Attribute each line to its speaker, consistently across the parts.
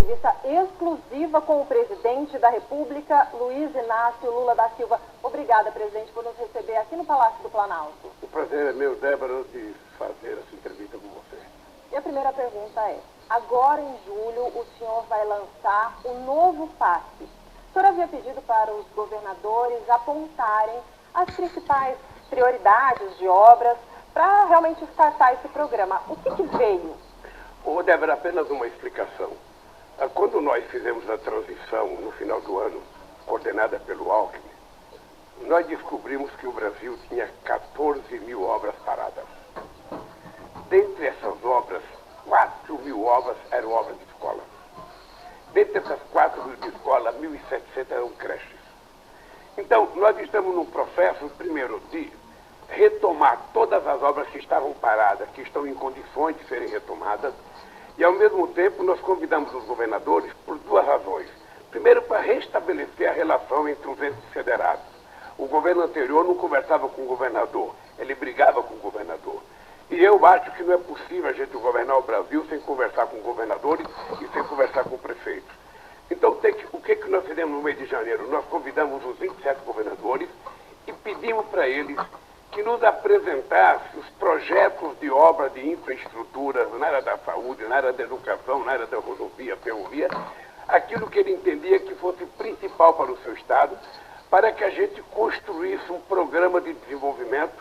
Speaker 1: entrevista exclusiva com o presidente da República, Luiz Inácio Lula da Silva. Obrigada, presidente, por nos receber aqui no Palácio do Planalto.
Speaker 2: O prazer é meu, Débora, de fazer essa entrevista com você.
Speaker 1: E a primeira pergunta é, agora em julho o senhor vai lançar um novo PAC. O senhor havia pedido para os governadores apontarem as principais prioridades de obras para realmente startar esse programa. O que veio?
Speaker 2: Ô, Débora, apenas uma explicação. Quando nós fizemos a transição no final do ano, coordenada pelo Alckmin, nós descobrimos que o Brasil tinha 14 mil obras paradas. Dentre essas obras, 4 mil obras eram obras de escola. Dentre essas 4 mil de escola, 1.700 eram creches. Então, nós estamos num processo, primeiro, de retomar todas as obras que estavam paradas, que estão em condições de serem retomadas, e, ao mesmo tempo, nós convidamos os governadores por duas razões. Primeiro, para restabelecer a relação entre os entes federados. O governo anterior não conversava com o governador, ele brigava com o governador. E eu acho que não é possível a gente governar o Brasil sem conversar com governadores e sem conversar com prefeitos. Então, o que nós fizemos no mês de janeiro? Nós convidamos os 27 governadores e pedimos para eles que nos apresentassem os projetos de obra de infraestrutura na área da saúde, na área da educação, na área da rodovia, ferrovia, aquilo que ele entendia que fosse principal para o seu Estado, para que a gente construísse um programa de desenvolvimento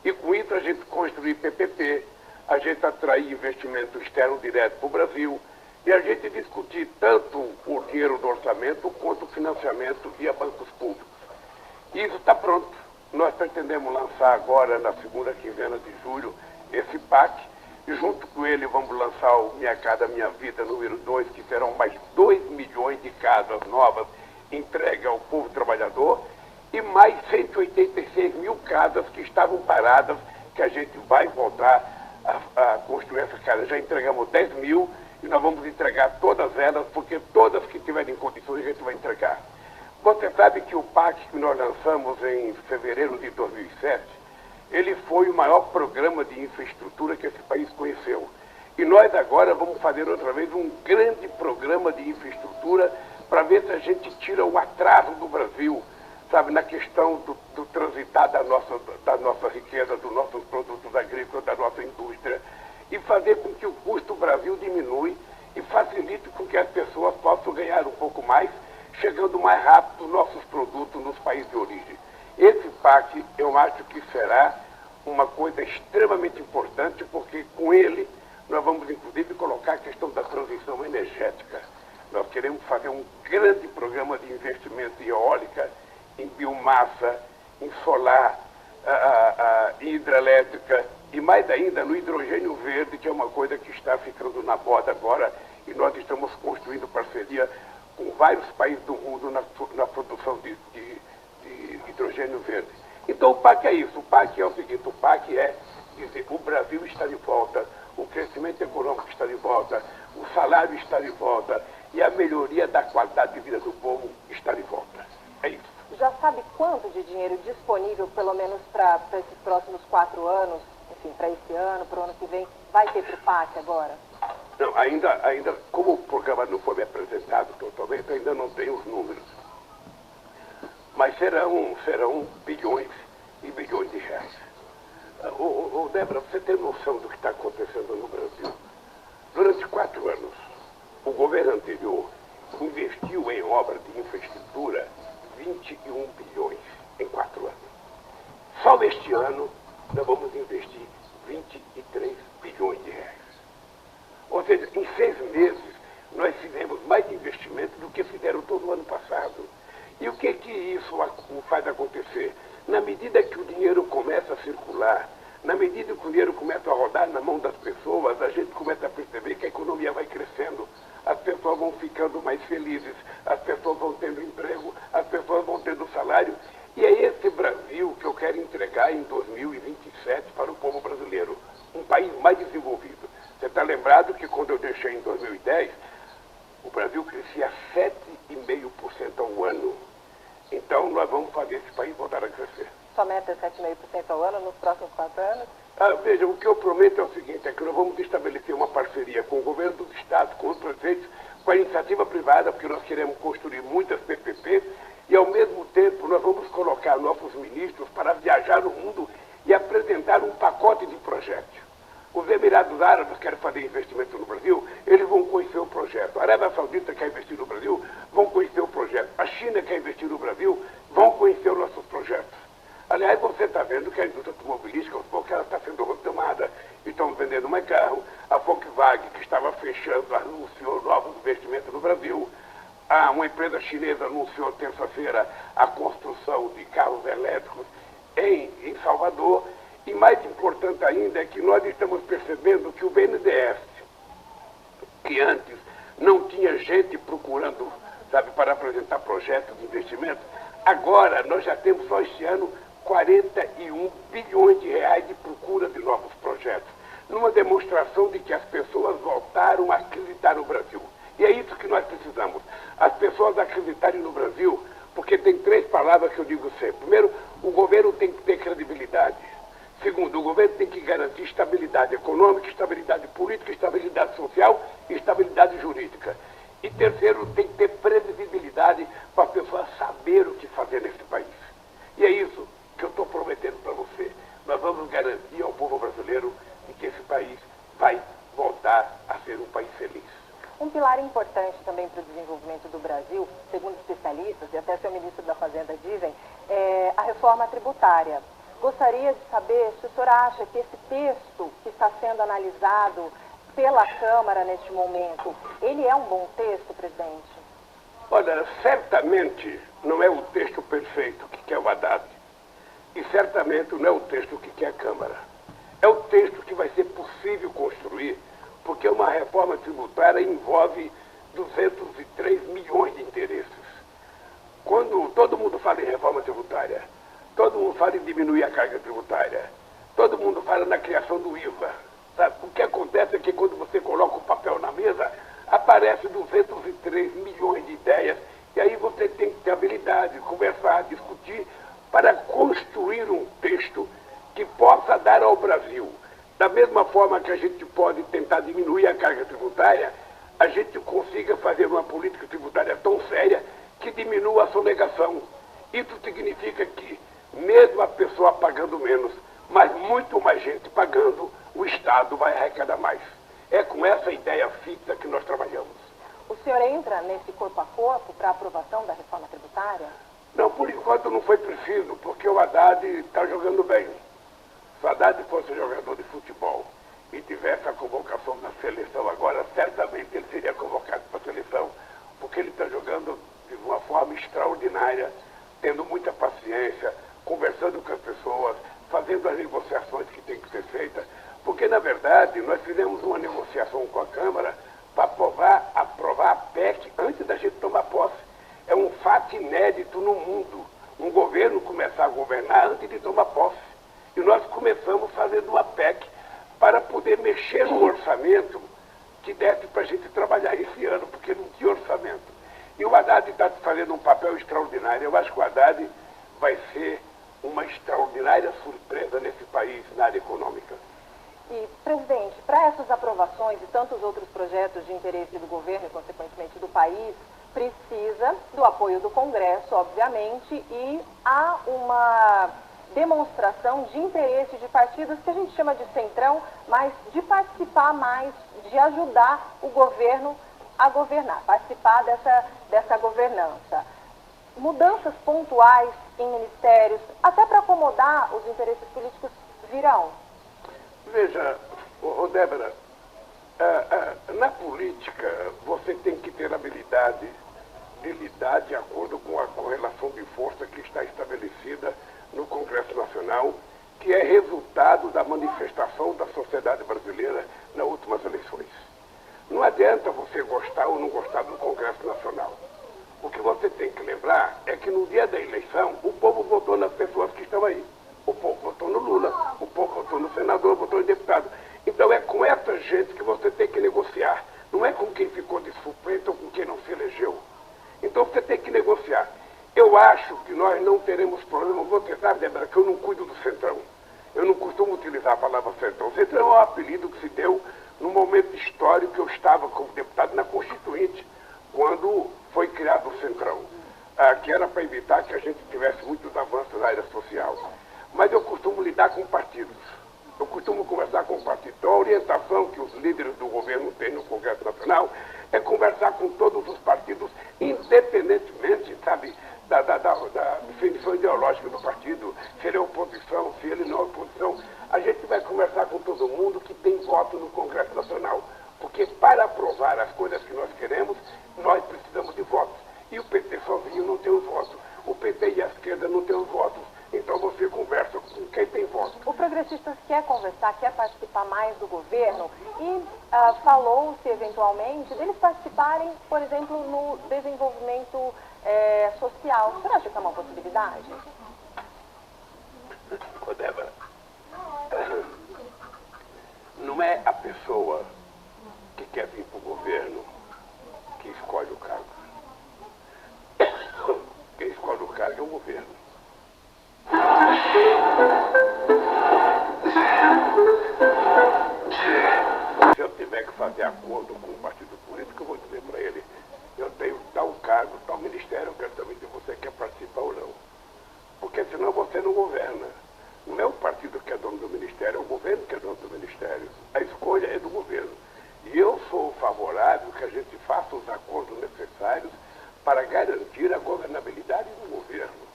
Speaker 2: e com isso a gente construir PPP, a gente atrair investimento externo direto para o Brasil e a gente discutir tanto o dinheiro do orçamento quanto o financiamento via bancos públicos. E isso está pronto. Nós pretendemos lançar agora, na segunda quinzena de julho, esse PAC, e junto com ele vamos lançar o Minha Casa Minha Vida número 2, que serão mais 2 milhões de casas novas entregues ao povo trabalhador, e mais 186 mil casas que estavam paradas, que a gente vai voltar a construir essa casa. Já entregamos 10 mil e nós vamos entregar todas elas, porque todas que tiverem condições a gente vai entregar. Você sabe que o PAC que nós lançamos em fevereiro de 2007, ele foi o maior programa de infraestrutura que esse país conheceu. E nós agora vamos fazer outra vez um grande programa de infraestrutura para ver se a gente tira o atraso do Brasil, sabe, na questão do transitar da nossa riqueza, dos nossos produtos agrícolas, da nossa indústria, e fazer com que o custo do Brasil diminui e facilite com que as pessoas possam ganhar um pouco mais, chegando mais rápido os nossos produtos nos países de origem. Esse PAC, eu acho que será uma coisa extremamente importante, porque com ele nós vamos, inclusive, colocar a questão da transição energética. Nós queremos fazer um grande programa de investimento em eólica, em biomassa, em solar, em hidrelétrica e, mais ainda, no hidrogênio verde, que é uma coisa que está ficando na moda agora, e nós estamos construindo parceria com vários países do mundo na produção de hidrogênio verde. Então o PAC é isso. O PAC é o seguinte, o PAC é dizer, o Brasil está de volta, o crescimento econômico está de volta, o salário está de volta e a melhoria da qualidade de vida do povo está de volta. É isso.
Speaker 1: Já sabe quanto de dinheiro disponível, pelo menos para esses próximos 4 anos, enfim, para esse ano, para o ano que vem, vai ter para o PAC agora?
Speaker 2: Não, ainda, como o programa não foi me apresentado totalmente, ainda não tenho os números. Mas serão bilhões e bilhões de reais. Débora, você tem noção do que está acontecendo no Brasil? Durante 4 anos, o governo anterior investiu em obras de infraestrutura 21 bilhões em 4 anos. Só este ano, nós vamos investir 23 bilhões de reais. Ou seja, em 6 meses, nós fizemos mais investimento do que fizeram todo o ano passado. E o que isso faz acontecer? Na medida que o dinheiro começa a circular, na medida que o dinheiro começa a rodar na mão das pessoas, a gente começa a perceber que a economia vai crescendo, as pessoas vão ficando mais felizes, as pessoas vão tendo emprego, as pessoas vão tendo salário. E é esse Brasil que eu quero entregar em 2027 para o povo brasileiro, um país mais desenvolvido. Você está lembrado que quando eu deixei em 2010, o Brasil crescia 7,5% ao ano. Então nós vamos fazer esse país voltar a crescer.
Speaker 1: Sua meta é 7,5% ao ano nos próximos 4 anos?
Speaker 2: Veja, o que eu prometo é o seguinte, é que nós vamos estabelecer uma parceria com o governo dos estados, com os prefeitos, com a iniciativa privada, porque nós queremos construir muitas PPPs, e ao mesmo tempo nós vamos colocar nossos ministros para viajar no mundo e apresentar um pacote de projetos. Os Emirados Árabes querem fazer investimento no Brasil, eles vão conhecer o projeto. A Arábia Saudita quer investir no Brasil, vão conhecer o projeto. A China quer investir no Brasil, vão conhecer os nossos projetos. Aliás, você está vendo que a indústria automobilística, aos poucos, ela está sendo retomada. Estão vendendo mais carro. A Volkswagen, que estava fechando, anunciou novos investimentos no Brasil. Uma empresa chinesa anunciou terça-feira a construção de carros elétricos em Salvador. E mais importante ainda é que nós estamos percebendo que o BNDES, que antes não tinha gente procurando, sabe, para apresentar projetos de investimento, agora nós já temos só este ano 41 bilhões de reais de procura de novos projetos, numa demonstração de que as pessoas voltaram a acreditar no Brasil. E é isso que nós precisamos, as pessoas acreditarem no Brasil, porque tem 3 palavras que eu digo sempre. Primeiro, o governo tem que ter credibilidade. Segundo, o governo tem que garantir estabilidade econômica, estabilidade política, estabilidade social e estabilidade jurídica. E terceiro, tem que ter previsibilidade para as pessoas saberem o que fazer nesse país. E é isso que eu estou prometendo para você. Nós vamos garantir ao povo brasileiro que esse país vai voltar a ser um país feliz.
Speaker 1: Um pilar importante também para o desenvolvimento do Brasil, segundo especialistas, e até seu ministro da Fazenda dizem, é a reforma tributária. Gostaria de saber se o senhor acha que esse texto que está sendo analisado pela Câmara neste momento, ele é um bom texto, presidente?
Speaker 2: Olha, certamente não é o texto perfeito que quer o Haddad. E certamente não é o texto que quer a Câmara. É o texto que vai ser possível construir, porque uma reforma tributária envolve 203 milhões de interesses. Quando todo mundo fala em reforma tributária, todo mundo fala em diminuir a carga tributária, todo mundo fala na criação do IVA. Sabe? O que acontece é que quando você coloca o papel na mesa, aparece 203 milhões de ideias, e aí você tem que ter habilidade, conversar, discutir, para construir um texto que possa dar ao Brasil, da mesma forma que a gente pode tentar diminuir a carga tributária, a gente consiga fazer uma política tributária tão séria que diminua a sonegação. Isso significa que, mesmo a pessoa pagando menos, mas muito mais gente pagando, o Estado vai arrecadar mais. É com essa ideia fixa que nós trabalhamos.
Speaker 1: O senhor entra nesse corpo a corpo para a aprovação da reforma tributária?
Speaker 2: Não, por enquanto não foi preciso, porque o Haddad está jogando bem. Se o Haddad fosse jogador de futebol e tivesse a convocação da seleção agora, certamente ele seria convocado para a seleção, porque ele está jogando de uma forma extraordinária, tendo muita paciência, conversando com as pessoas, fazendo as negociações que têm que ser feitas, porque, na verdade, nós fizemos uma negociação com a Câmara para aprovar a PEC antes da gente tomar posse. É um fato inédito no mundo, um governo começar a governar antes de tomar posse. E nós começamos fazendo uma PEC para poder mexer no orçamento que desse para a gente trabalhar esse ano, porque não tinha orçamento. E o Haddad está fazendo um papel extraordinário. Eu acho que o Haddad vai ser uma extraordinária surpresa nesse país na área econômica.
Speaker 1: E, presidente, para essas aprovações e tantos outros projetos de interesse do governo e, consequentemente, do país, precisa do apoio do Congresso, obviamente, e há uma demonstração de interesse de partidos que a gente chama de centrão, mas de participar mais, de ajudar o governo a governar, participar dessa governança. Mudanças pontuais em ministérios, até para acomodar os interesses políticos, virão.
Speaker 2: Veja, Débora, na política você tem que ter habilidade de lidar de acordo com a correlação de força que está estabelecida no Congresso Nacional, que é resultado da manifestação da sociedade brasileira nas últimas eleições. Não adianta você gostar ou não gostar do Congresso Nacional. O que você tem que lembrar é que no dia da eleição, o povo votou nas pessoas que estão aí. O povo votou no Lula, o povo votou no senador, votou no deputado. Então é com essa gente que você tem que negociar. Não é com quem ficou de suplente ou com quem não se elegeu. Então você tem que negociar. Eu acho que nós não teremos problema. Você sabe, Débora, que eu não cuido do Centrão. Eu não costumo utilizar a palavra Centrão. Centrão é um apelido que se deu no momento histórico que eu estava como deputado na Constituinte. quando foi criado o Centrão, que era para evitar que a gente tivesse muitos avanços na área social. Mas eu costumo lidar com partidos. Eu costumo conversar com partidos. Então, a orientação que os líderes do governo têm no Congresso Nacional é conversar com todos os partidos, independentemente, sabe, da definição ideológica do partido, se ele é oposição, se ele não é oposição. A gente vai conversar com todo mundo que tem voto no Congresso Nacional. Porque para aprovar as coisas que nós queremos, nós precisamos de votos. E o PT sozinho não tem os votos. O PT e a esquerda não têm os votos. Então você conversa com quem tem voto.
Speaker 1: O Progressistas quer conversar, quer participar mais do governo e falou-se eventualmente deles participarem, por exemplo, no desenvolvimento social. Você acha que é uma possibilidade?
Speaker 2: Ô, Débora, não é a pessoa que quer vir para o governo que escolhe o cargo. Quem escolhe o cargo é o governo. Se eu tiver que fazer acordo com um partido político, eu vou dizer para ele, eu tenho tal cargo, tal ministério, eu quero saber se você quer participar ou não. Porque senão você não governa. Não é o partido que é dono do ministério, é o governo que é dono do ministério. A escolha é do governo. E eu sou favorável que a gente faça os acordos necessários para garantir a governabilidade do governo.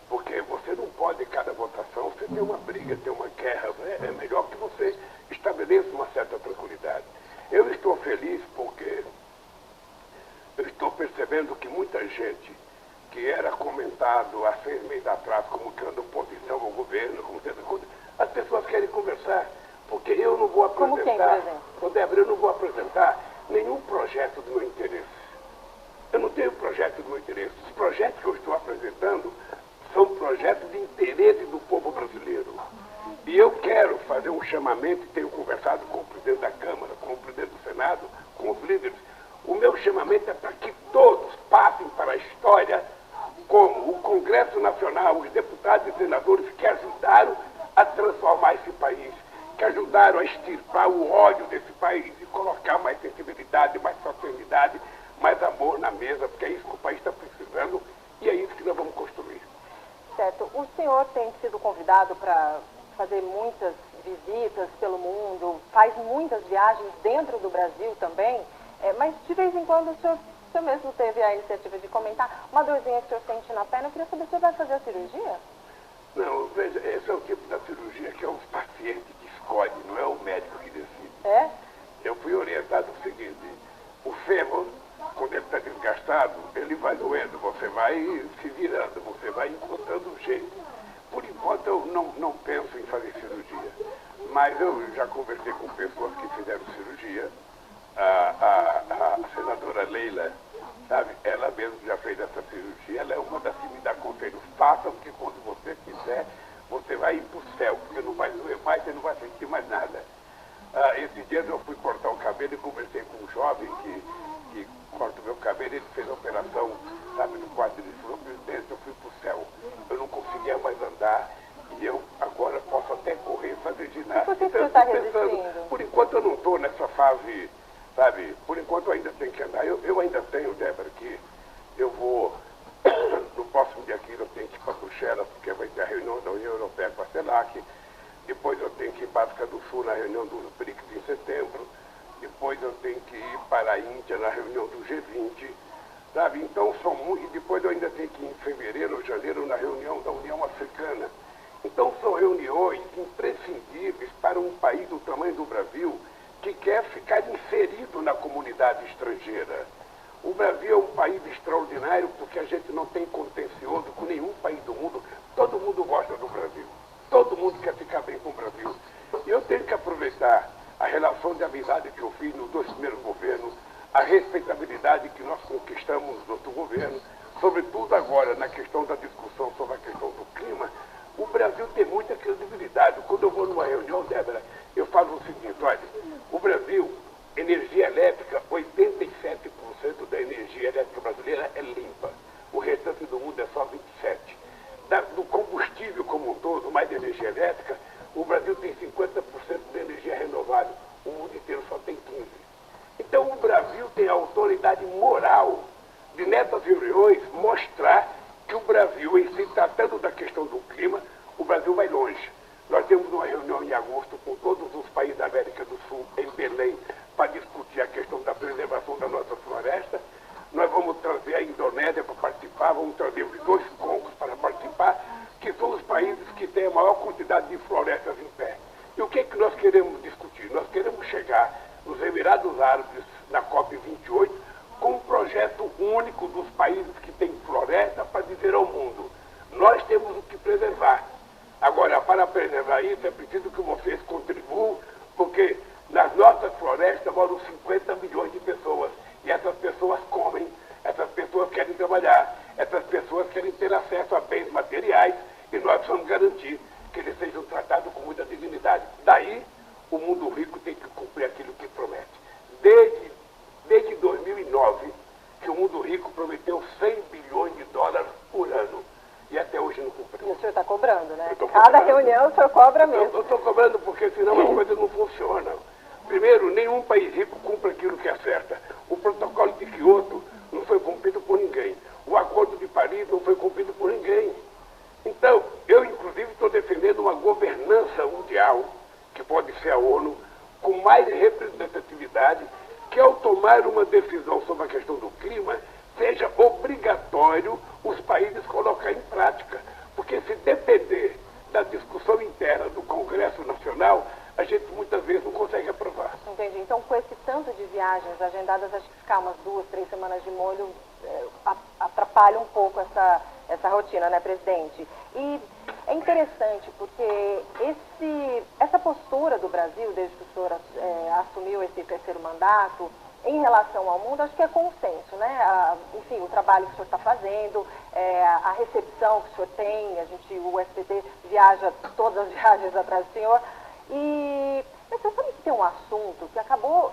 Speaker 2: Porque você não pode, cada votação, você ter uma briga, ter uma guerra. É melhor que você estabeleça uma certa tranquilidade. Eu estou feliz porque eu estou percebendo que muita gente que era comentado há 6 meses atrás como criando oposição ao governo, como tendo coisa, as pessoas querem conversar. Porque eu não vou apresentar,
Speaker 1: como quem, por exemplo?
Speaker 2: Débora, eu não vou apresentar nenhum projeto do meu interesse. Eu não tenho projeto do meu interesse. Os projetos que eu estou apresentando são projetos de interesse do povo brasileiro. E eu quero fazer um chamamento, e tenho conversado com o presidente da Câmara, com o presidente do Senado, com os líderes. O meu chamamento é para que todos passem para a história como o Congresso Nacional, os deputados e senadores que ajudaram a transformar esse país, que ajudaram a extirpar o ódio desse país e colocar mais sensibilidade, mais fraternidade, mais amor na mesa, porque é isso que o país está precisando e é isso que nós vamos construir.
Speaker 1: Certo. O senhor tem sido convidado para fazer muitas visitas pelo mundo, faz muitas viagens dentro do Brasil também, mas de vez em quando o senhor mesmo teve a iniciativa de comentar uma dorzinha que o senhor sente na perna. Eu queria saber se o senhor vai fazer a cirurgia?
Speaker 2: Não, veja, esse é o tipo da cirurgia que é o paciente que escolhe, não é o médico que decide.
Speaker 1: É?
Speaker 2: Eu fui orientado o seguinte, o fêmur, quando ele está desgastado, ele vai doendo, você vai se virando, você vai encontrando um jeito. Por enquanto eu não penso em fazer cirurgia, mas eu já conversei com pessoas que fizeram cirurgia. A senadora Leila, sabe, ela mesma já fez essa cirurgia, ela é uma das que me dá conselhos. Faça, porque quando você quiser, você vai ir para o céu, porque não vai doer mais, você não vai sentir mais nada. Esses dias eu fui cortar o cabelo e conversei com um jovem que corta o meu cabelo, ele fez a operação, sabe, no quarto, ele falou, presidente, eu fui para o céu, eu não conseguia mais andar e eu agora posso até correr, fazer ginástica.
Speaker 1: Por que você está resistindo?
Speaker 2: Por enquanto eu não estou nessa fase, sabe, por enquanto eu ainda tenho que andar. Eu ainda tenho, Débora, que eu vou, no próximo dia 15 eu tenho que ir para Bruxelas, porque vai ter a reunião da União Europeia com a CELAC, depois eu tenho que ir para a África do Sul na reunião dos BRICS em setembro, depois eu tenho que ir para a Índia na reunião do G20, sabe, então são muito, e depois eu ainda tenho que ir em fevereiro ou janeiro na reunião da União Africana. Então são reuniões imprescindíveis para um país do tamanho do Brasil que quer ficar inserido na comunidade estrangeira. O Brasil é um país extraordinário porque a gente não tem contencioso com nenhum país do mundo. Todo mundo gosta do Brasil. Todo mundo quer ficar bem com o Brasil. E eu tenho que aproveitar a relação de amizade que eu fiz nos 2 primeiros governos, a respeitabilidade que nós conquistamos no outro governo, sobretudo agora na questão da discussão sobre a questão do clima. O Brasil tem muita credibilidade. Quando eu vou numa reunião, Débora, eu falo o seguinte, olha, o Brasil, energia elétrica, 87% da energia elétrica brasileira é limpa. O restante do mundo é só 27%. Do combustível como um todo, mais de energia elétrica, o Brasil tem 50% de energia renovável. O mundo inteiro só tem 15%. Então o Brasil tem a autoridade moral de, nessas reuniões, mostrar que o Brasil, em se tratando da questão do clima, o Brasil vai longe. Nós temos uma reunião em agosto com todos os países da América do Sul, em Belém, para discutir a questão da preservação da nossa floresta. Nós vamos trazer a Indonésia para participar, vamos trazer os dois Congos para participar, que são os países que têm a maior quantidade de florestas em pé. E o que é que nós queremos discutir? Nós queremos chegar nos Emirados Árabes, na COP28, com um projeto único dos países que têm floresta para dizer ao mundo: nós temos o que preservar. Agora, para preservar isso, é preciso que vocês contribuam, porque nas nossas florestas moram 50 milhões de pessoas. E essas pessoas comem, essas pessoas querem trabalhar, essas pessoas querem ter acesso a bens materiais, e nós vamos garantir que eles sejam tratados com muita dignidade. Daí, o mundo rico tem que cumprir aquilo que promete. Desde 2009, que o mundo rico prometeu 100 bilhões de dólares por ano. E até hoje não cumpriu.
Speaker 1: E o senhor está cobrando, né?
Speaker 2: Cada
Speaker 1: reunião o senhor cobra mesmo.
Speaker 2: Eu estou cobrando porque senão as coisas não funcionam. Primeiro, nenhum país rico cumpre aquilo que acerta. O protocolo de Kyoto não foi cumprido por ninguém. O acordo de Paris não foi cumprido por ninguém. Então, eu inclusive estou defendendo uma governança mundial, que pode ser a ONU, com mais representatividade, que ao tomar uma decisão sobre a questão do clima, seja obrigatório os países colocar em prática. Porque se depender da discussão interna do Congresso Nacional, a gente muitas vezes não consegue aprovar.
Speaker 1: Entendi. Então, com esse tanto de viagens agendadas, acho que ficar umas 2, 3 semanas de molho atrapalha um pouco essa rotina, né, presidente? E é interessante porque essa postura do Brasil, desde que o senhor assumiu esse terceiro mandato, em relação ao mundo, acho que é consenso, né? Enfim, o trabalho que o senhor está fazendo, a recepção que o senhor tem, o SBT viaja, todas as viagens atrás do senhor. Mas você sabe que tem um assunto que acabou,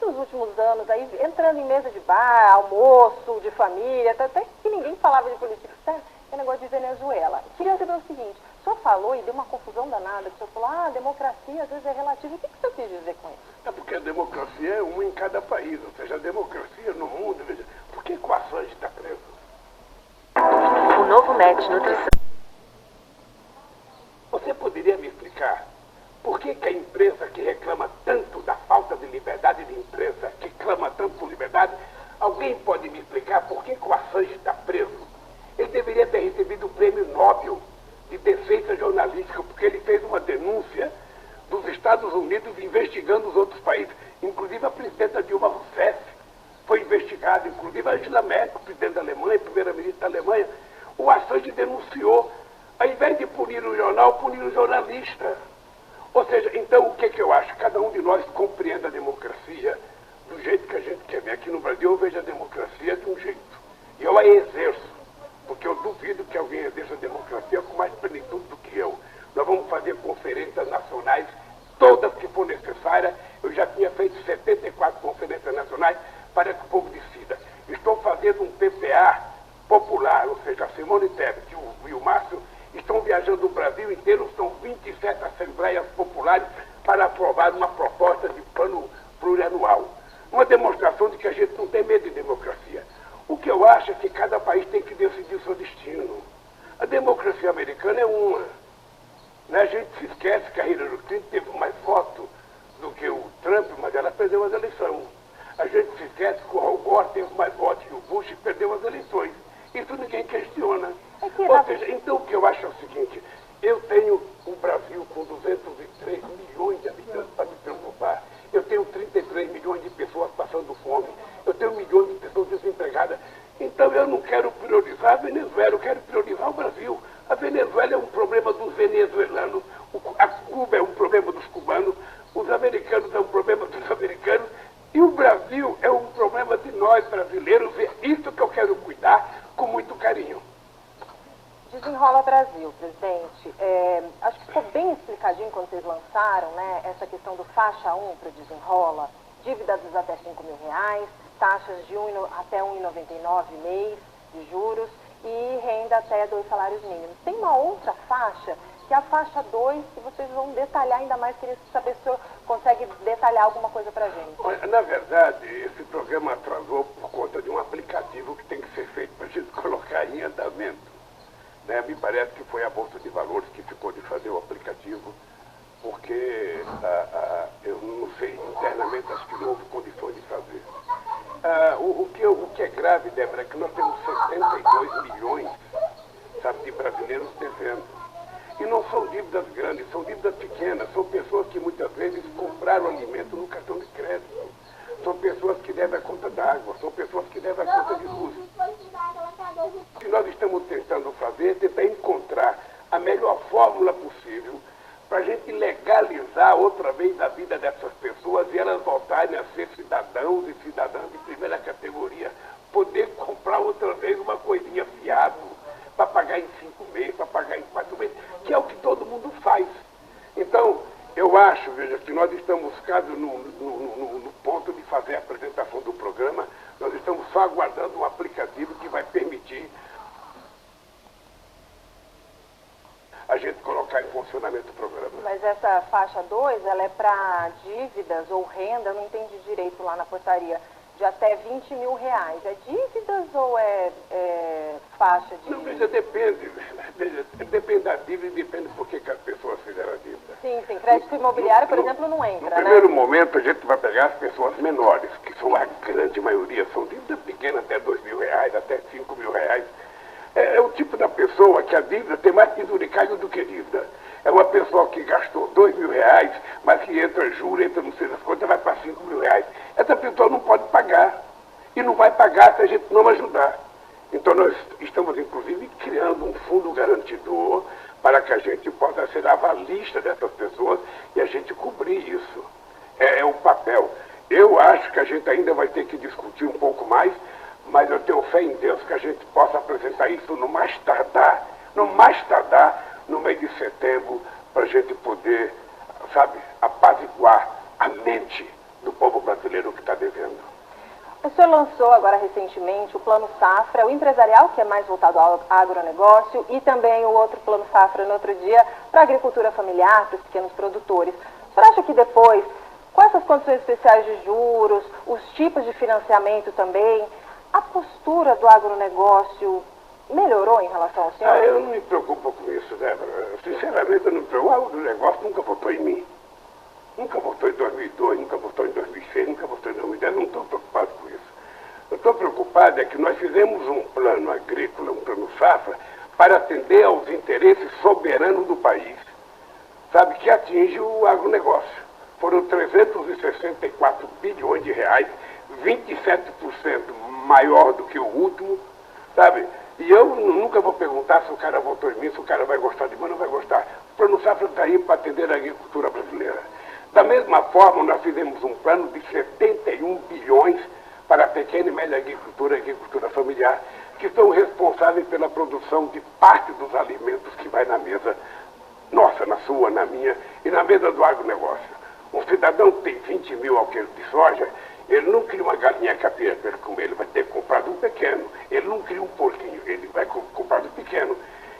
Speaker 1: nos últimos anos, aí, entrando em mesa de bar, almoço, de família, até que ninguém falava de política externa, é o negócio de Venezuela. Queria saber o seguinte: o senhor falou e deu uma confusão danada, o senhor falou, a democracia às vezes é relativa. O que o senhor quis dizer com isso?
Speaker 2: É porque a democracia é uma em cada país, ou seja, a democracia no mundo, veja, por que o Assange está preso?
Speaker 3: O novo Match Nutrição.
Speaker 2: Você poderia me explicar por que a imprensa que reclama tanto da falta de liberdade de imprensa, que clama tanto por liberdade, alguém pode me explicar por que o Assange está preso? Ele deveria ter recebido o prêmio Nobel de defesa jornalística, porque ele fez uma denúncia dos Estados Unidos investigando os outros países. Inclusive a presidenta Dilma Rousseff foi investigada, inclusive a Angela Merkel, presidente da Alemanha, primeira-ministra da Alemanha. O Assange denunciou, ao invés de punir o jornal, punir o jornalista. Ou seja, então o que eu acho? Cada um de nós compreende a democracia do jeito que a gente quer ver. Aqui no Brasil eu vejo a democracia de um jeito. E eu a exerço, porque eu duvido que alguém exerça a democracia com mais plenitude do que eu. Nós vamos fazer conferências nacionais, todas que for necessárias. Eu já tinha feito 74 conferências nacionais para que o povo decida. Estou fazendo um PPA popular, ou seja, a Simone Tebet e o Márcio estão viajando o Brasil inteiro, são 27 assembleias populares para aprovar uma proposta de plano plurianual. Uma demonstração de que a gente não tem medo de democracia. O que eu acho é que cada país tem que decidir o seu destino. A democracia americana é uma. Né? A gente se esquece que a Hillary Clinton teve mais votos do que o Trump, mas ela perdeu as eleições. A gente se esquece que o Al Gore teve mais votos que o Bush e perdeu as eleições. Isso ninguém questiona. Ou seja, então o que eu acho é o seguinte: eu tenho um Brasil com 203 milhões de habitantes para me preocupar. Eu tenho 33 milhões de pessoas passando fome. Eu tenho milhões de pessoas desempregadas. Então eu não quero priorizar a Venezuela, eu quero priorizar o Brasil. A Venezuela é um problema dos venezuelanos. A Cuba é um problema dos cubanos. Os americanos é um problema dos americanos. E o Brasil é um problema de nós brasileiros. É isso que eu quero cuidar com muito carinho.
Speaker 1: Desenrola Brasil, presidente. Acho que ficou bem explicadinho quando vocês lançaram, né, essa questão do faixa 1 para o Desenrola, dívidas até R$5.000, taxas de até R$1,99 mês de juros e renda até 2 salários mínimos. Tem uma outra faixa que é a faixa 2, que vocês vão detalhar ainda mais. Queria saber se o senhor consegue detalhar alguma coisa para a gente.
Speaker 2: Olha, na verdade, esse programa atrasou por conta de um aplicativo que tem que ser feito para a gente colocar em andamento. Né? Me parece que foi a Bolsa de Valores que ficou de fazer o aplicativo, porque eu não sei, internamente acho que não houve condições de fazer. O que é grave, Débora, é que nós temos 72 milhões, sabe, de brasileiros devendo. E não são dívidas grandes, são dívidas pequenas. São pessoas que muitas vezes compraram alimento no cartão de crédito. São pessoas que devem a conta d'água, são pessoas que devem a conta de luz. O que nós estamos tentando fazer é tentar encontrar a melhor fórmula possível para a gente legalizar outra vez a vida dessas pessoas e elas voltarem a ser cidadãos e cidadãs de primeira categoria, poder comprar outra vez uma coisinha fiado para pagar em 5 meses, para pagar em 4 meses, que é o que todo mundo faz. Então, eu acho, veja, que nós estamos quase no ponto de fazer a apresentação do programa, nós estamos só aguardando um aplicativo que vai permitir a gente colocar em funcionamento o programa.
Speaker 1: Mas essa faixa 2, ela é para dívidas ou renda, eu não entendi direito lá na portaria, de até 20 mil reais. É dívidas ou é faixa de...
Speaker 2: Não, veja, depende. Veja, depende da dívida e depende por que as pessoas fizeram a dívida.
Speaker 1: Sim, crédito imobiliário, por exemplo, não entra,
Speaker 2: no primeiro momento, a gente vai pegar as pessoas menores, que são a grande maioria, são dívidas pequenas, até 2 mil reais, até 5 mil reais. É o tipo da pessoa que a dívida tem mais penduricalho do que dívida. É uma pessoa que gastou 2 mil reais, mas que entra juros, entra não sei das quantas, vai para 5 mil reais. Essa pessoa não pode pagar. E não vai pagar se a gente não ajudar. Então nós estamos, inclusive, criando um fundo garantidor para que a gente possa ser avalista dessas pessoas e a gente cobrir isso. É o papel. Eu acho que a gente ainda vai ter que discutir um pouco mais, mas eu tenho fé em Deus que a gente possa apresentar isso no mais tardar, no mês de setembro, para a gente poder, sabe, apaziguar a mente do povo brasileiro que está devendo.
Speaker 1: O senhor lançou agora recentemente o Plano Safra, o empresarial, que é mais voltado ao agronegócio, e também o outro Plano Safra, no outro dia, para a agricultura familiar, para os pequenos produtores. O senhor acha que depois, com essas condições especiais de juros, os tipos de financiamento também, a postura do agronegócio melhorou em relação ao senhor?
Speaker 2: Eu não me preocupo com isso, Débora. Sinceramente, eu não me preocupo. O agronegócio nunca votou em mim. Nunca votou em 2002, nunca votou em 2006, nunca votou em 2010. Não estou preocupado com isso. Eu estou preocupado é que nós fizemos um plano agrícola, um plano safra, para atender aos interesses soberanos do país, sabe, que atinge o agronegócio. Foram 364 bilhões de reais, 27% maior do que o último, sabe? E eu nunca vou perguntar se o cara votou em mim, se o cara vai gostar de mim ou não vai gostar. O Plano Safra está aí para atender a agricultura brasileira. Da mesma forma, nós fizemos um plano de 71 bilhões para a pequena e média agricultura e agricultura familiar, que são responsáveis pela produção de parte dos alimentos que vai na mesa nossa, na sua, na minha e na mesa do agronegócio. Um cidadão que tem 20 mil alqueires de soja, ele não cria uma galinha caipira para ele comer, ele vai ter que comprar do pequeno. Ele não cria um porquinho, ele vai comprar do pequeno.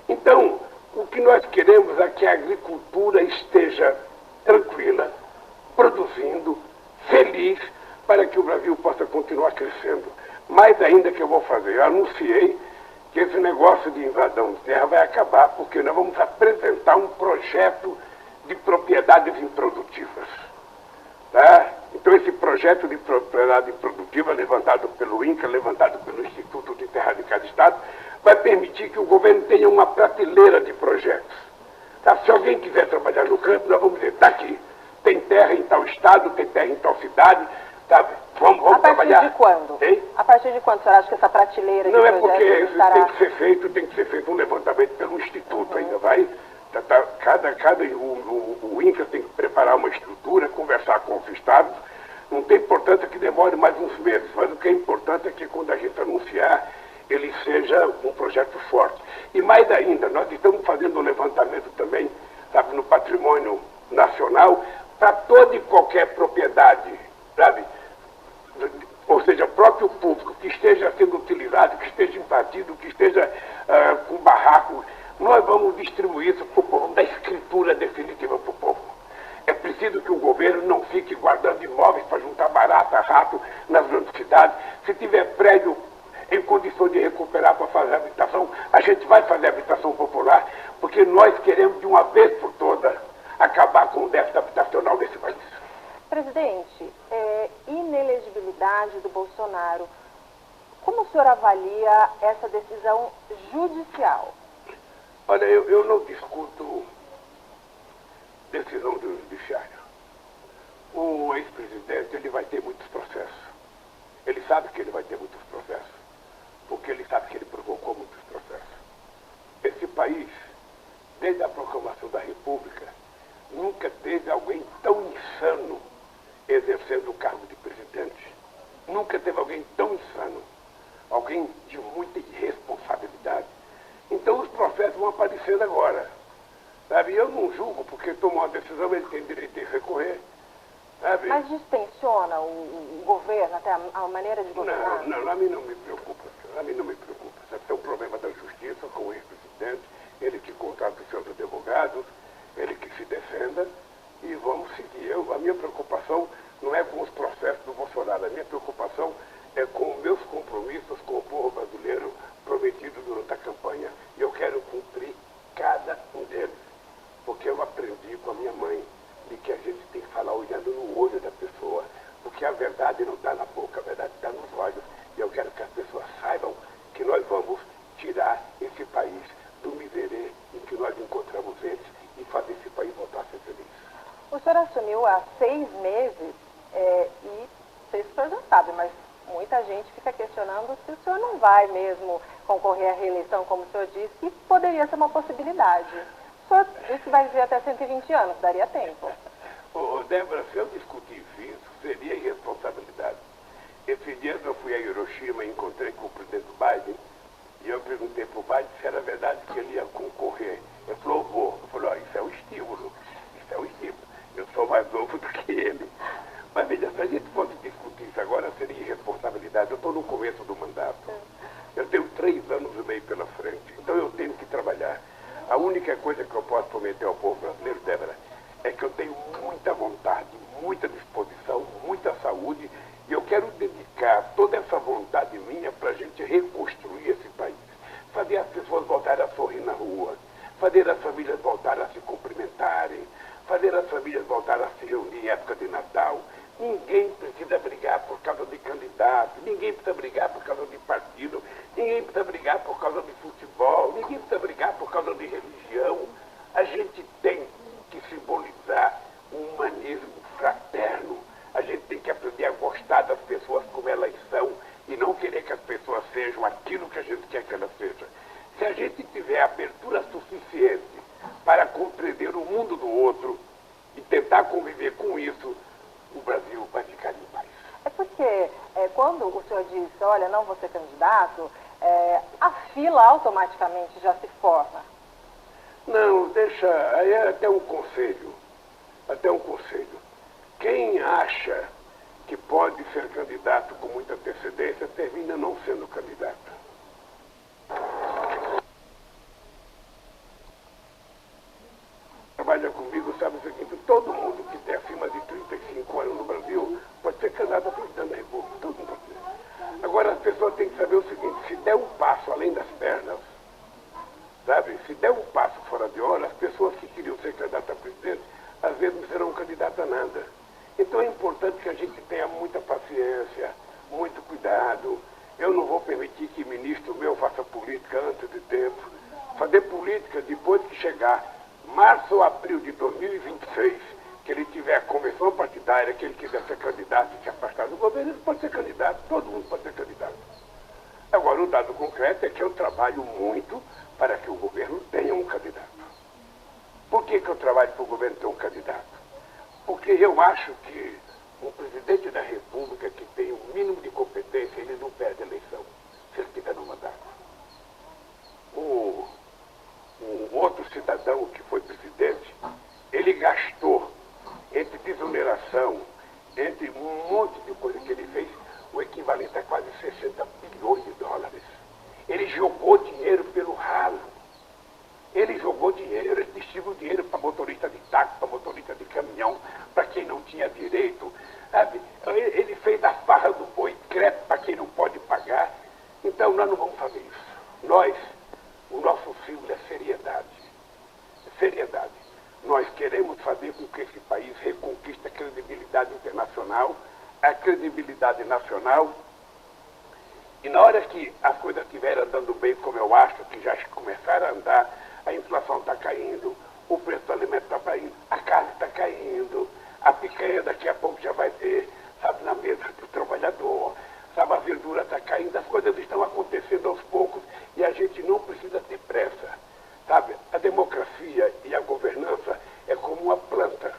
Speaker 2: Então, o que nós queremos é que a agricultura esteja tranquila, produzindo, feliz, para que o Brasil possa continuar crescendo. Mais ainda que eu vou fazer, eu anunciei que esse negócio de invasão de terra vai acabar, porque nós vamos apresentar um projeto de propriedades improdutivas. Tá? Então esse projeto de propriedade improdutiva, levantado pelo INCRA, levantado pelo Instituto de Terra de cada Estado, vai permitir que o governo tenha uma prateleira de projetos. Tá? Se alguém quiser trabalhar no campo, nós vamos dizer, está aqui, tem terra em tal estado, tem terra em tal cidade, sabe? Vamos trabalhar.
Speaker 1: A partir de quando?
Speaker 2: Hein?
Speaker 1: A partir de quando você acha que essa prateleira de
Speaker 2: não,
Speaker 1: projetos
Speaker 2: porque
Speaker 1: estará...
Speaker 2: tem que ser feito um levantamento pelo Instituto, ainda vai. O INCRA tem que preparar uma estrutura, conversar com os estados. Não tem importância que demore mais uns meses, mas o que é importante é que quando a gente anunciar, ele seja um projeto forte. E mais ainda, nós estamos fazendo um levantamento também, sabe, no patrimônio nacional, para toda e qualquer propriedade, sabe? Ou seja, próprio público que esteja sendo utilizado, que esteja invadido, que esteja com barraco. Nós vamos distribuir isso para o povo da esquerda. asfalto nas grandes cidades, se tiver prédio em condições de recuperar para fazer habitação, a gente vai fazer habitação popular, porque nós queremos de uma vez por todas acabar com o déficit habitacional desse país.
Speaker 1: Presidente, inelegibilidade do Bolsonaro. Como o senhor avalia essa decisão judicial?
Speaker 2: Olha, eu não discuto decisão do judiciário. O ex-presidente, ele vai ter muitos processos. Ele sabe que ele vai ter muitos processos, porque ele sabe que ele provocou muitos processos. Esse país, desde a proclamação da República, nunca teve alguém tão insano exercendo o cargo de presidente. Nunca teve alguém tão insano, alguém de muita irresponsabilidade. Então os processos vão aparecendo agora. Sabe? Eu não julgo, porque tomou uma decisão, ele tem direito de recorrer. Sabe?
Speaker 1: Mas distensiona o governo, até a maneira de governar?
Speaker 2: Não, a mim não me preocupa. A mim não me preocupa. Sabe? É um problema da justiça com o ex-presidente, ele que contrata os seus advogados, ele que se defenda, e vamos seguir. A minha preocupação não é com os processos do Bolsonaro, a minha preocupação é com meus compromissos com o povo brasileiro prometidos durante a campanha. E eu quero cumprir cada um deles, porque eu aprendi com a minha mãe de que a gente tem que falar olhando no olho da pessoa, porque a verdade não está na boca, a verdade está nos olhos. E eu quero que as pessoas saibam que nós vamos tirar esse país do miserê em que nós encontramos eles e fazer esse país voltar a ser feliz.
Speaker 1: O senhor assumiu há 6 meses e, não sei se o senhor já sabe, mas muita gente fica questionando se o senhor não vai mesmo concorrer à reeleição, como o senhor disse, que poderia ser uma possibilidade. O senhor disse que vai viver até 120 anos, daria tempo.
Speaker 2: Débora, se eu discutisse isso, seria irresponsabilidade. Esse dia eu fui a Hiroshima e encontrei com o presidente Biden, e eu perguntei para o Biden se era verdade que ele ia concorrer. Ele falou, vou. Eu falei, isso é um estímulo. Isso é um estímulo. Eu sou mais novo do que ele. Mas veja, se a gente fosse discutir isso agora, seria irresponsabilidade. Eu estou no começo do mandato. Eu tenho 3 anos e meio pela frente. Então eu tenho que trabalhar. A única coisa que eu posso prometer ao povo brasileiro, Débora, é que eu tenho muita vontade, muita disposição, muita saúde, e eu quero dedicar toda essa vontade minha para a gente reconstruir esse país. Fazer as pessoas voltarem a sorrir na rua, fazer as famílias voltarem a se cumprimentarem, fazer as famílias voltarem a se reunir em época de Natal. Ninguém precisa brigar por causa de candidato, ninguém precisa brigar por causa de partido, ninguém precisa brigar por causa de futebol, ninguém precisa brigar por causa de religião. A gente tem que simbolizar um humanismo fraterno. A gente tem que aprender a gostar das pessoas como elas são e não querer que as pessoas sejam aquilo que a gente quer que elas sejam. Se a gente tiver abertura suficiente para compreender o mundo do outro e tentar conviver com isso, o Brasil vai ficar em paz.
Speaker 1: É porque quando o senhor disse, olha, não vou ser candidato, a fila automaticamente já se forma.
Speaker 2: Não, deixa, aí é até um conselho. Quem acha que pode ser candidato com muita antecedência, termina não sendo candidato. Trabalha comigo, sabe o seguinte, todo mundo que tem acima de 35 anos no Brasil pode ser candidato a presidente da República, todo mundo pode ser. Agora as pessoas têm que saber o seguinte, se der um passo além das pernas, sabe, se der um passo fora de hora, as pessoas que queriam ser candidatas a presidente, às vezes não serão candidatas a nada. Então é importante que a gente tenha muita paciência, muito cuidado. Eu não vou permitir que ministro meu faça política antes de tempo. Fazer política depois que chegar março ou abril de 2026, que ele tiver a convenção partidária, que ele quiser ser candidato e se afastar do governo, ele pode ser candidato, todo mundo pode ser candidato. Agora, o dado concreto é que eu trabalho muito para que o governo tenha um candidato. Por que eu trabalho para o governo ter um candidato? Porque eu acho que um presidente da República que tem o mínimo de competência, ele não perde a eleição, se ele estiver no mandato. Um outro cidadão que foi presidente, ele gastou entre desoneração, entre um monte de coisa que ele fez, o equivalente a quase 60 bilhões de dólares. Ele jogou dinheiro pelo ralo. Ele jogou dinheiro, ele distribuiu dinheiro para motorista de táxi, para motorista de caminhão, para quem não tinha direito. Sabe? Ele fez a não vamos fazer isso. Nós, o nosso símbolo é seriedade. Seriedade. Nós queremos fazer com que esse país reconquiste a credibilidade internacional, a credibilidade nacional. E na hora que as coisas estiverem andando bem, como eu acho que já começaram a andar, a inflação está caindo, o preço do alimento está caindo, a carne está caindo, a picanha daqui a pouco já vai ter, sabe, na mesa do trabalhador, sabe, a verdura está caindo, as coisas estão acontecendo aos poucos e a gente não precisa ter pressa, sabe? A democracia e a governança é como uma planta.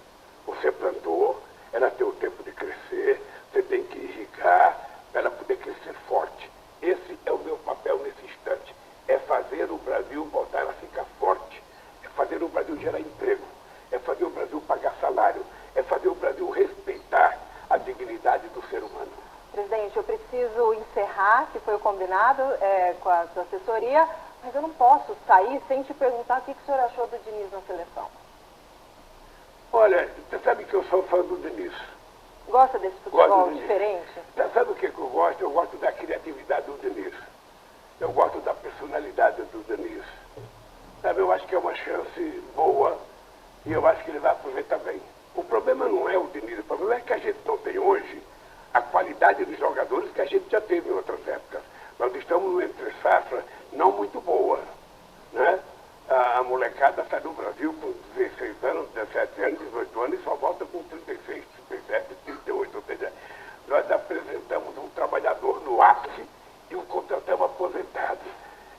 Speaker 2: Você plantou, ela tem o tempo de crescer, você tem que irrigar para ela poder crescer forte. Esse é o meu papel nesse instante, é fazer o Brasil voltar a ficar forte, é fazer o Brasil gerar emprego, é fazer o Brasil pagar salário, é fazer o Brasil respeitar a dignidade do ser humano.
Speaker 1: Presidente, eu preciso encerrar, que foi o combinado com a sua assessoria, mas eu não posso sair sem te perguntar o que o senhor achou do Diniz na seleção.
Speaker 2: Olha, você sabe que eu sou fã do Diniz.
Speaker 1: Gosta desse futebol diferente?
Speaker 2: Você sabe o que eu gosto? Eu gosto da criatividade do Diniz. Eu gosto da personalidade do Diniz. Sabe, eu acho que é uma chance boa e eu acho que ele vai aproveitar bem. O problema não é o Diniz, o problema é que a gente não tem hoje a qualidade dos jogadores que a gente já teve em outras épocas. Nós estamos numa entre-safra não muito boa, né? A molecada sai do Brasil com 16 anos, 17 anos, 18 anos e só volta com 36, 37, 38, ou seja, nós apresentamos um trabalhador no ápice e o contratamos aposentado.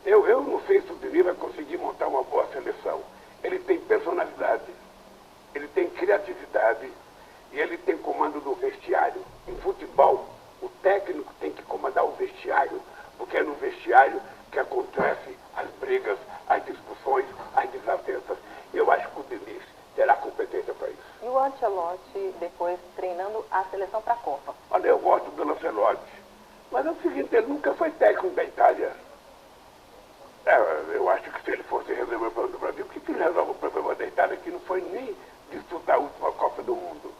Speaker 2: Eu não sei se o Diniz vai conseguir montar uma boa seleção. Ele tem personalidade, ele tem criatividade e ele tem comando do vestiário. Em futebol, o técnico tem que comandar o vestiário, porque é no vestiário que acontecem as brigas, as discussões, as desavenças. Eu acho que o Diniz terá competência para isso.
Speaker 1: E o Ancelotti depois treinando a seleção para a Copa?
Speaker 2: Olha, eu gosto do Ancelotti, mas é o seguinte, ele nunca foi técnico da Itália. Eu acho que se ele fosse resolver o problema do Brasil, por que ele resolve o problema da Itália, que não foi nem disputar a última Copa do Mundo?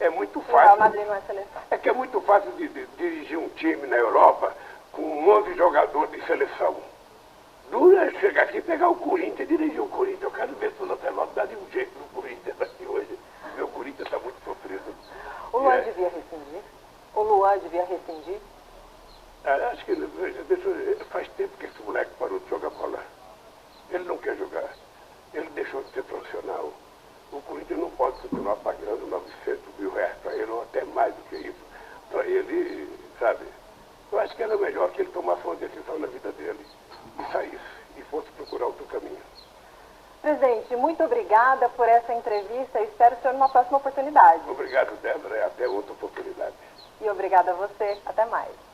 Speaker 2: É muito fácil. O
Speaker 1: Real Madrid não é seleção.
Speaker 2: É que é muito fácil de dirigir um time na Europa com 11 jogadores de seleção. Duro é chegar aqui e pegar o Corinthians e dirigir o Corinthians. Eu quero ver se o Ancelotti dá de um jeito no Corinthians aqui hoje. Meu Corinthians está muito sofrido.
Speaker 1: O Luan devia rescindir? O Luan devia rescindir?
Speaker 2: Acho que faz tempo que esse moleque parou de jogar bola. Ele não quer jogar. Ele deixou de ser profissional. O Corinthians não pode continuar pagando 900 mil reais para ele, ou até mais do que isso, para ele, sabe? Eu acho que era melhor que ele tomasse uma decisão na vida dele e saísse e fosse procurar outro caminho.
Speaker 1: Presidente, muito obrigada por essa entrevista. Espero o senhor numa próxima oportunidade.
Speaker 2: Obrigado, Débora, e até outra oportunidade.
Speaker 1: E obrigada a você. Até mais.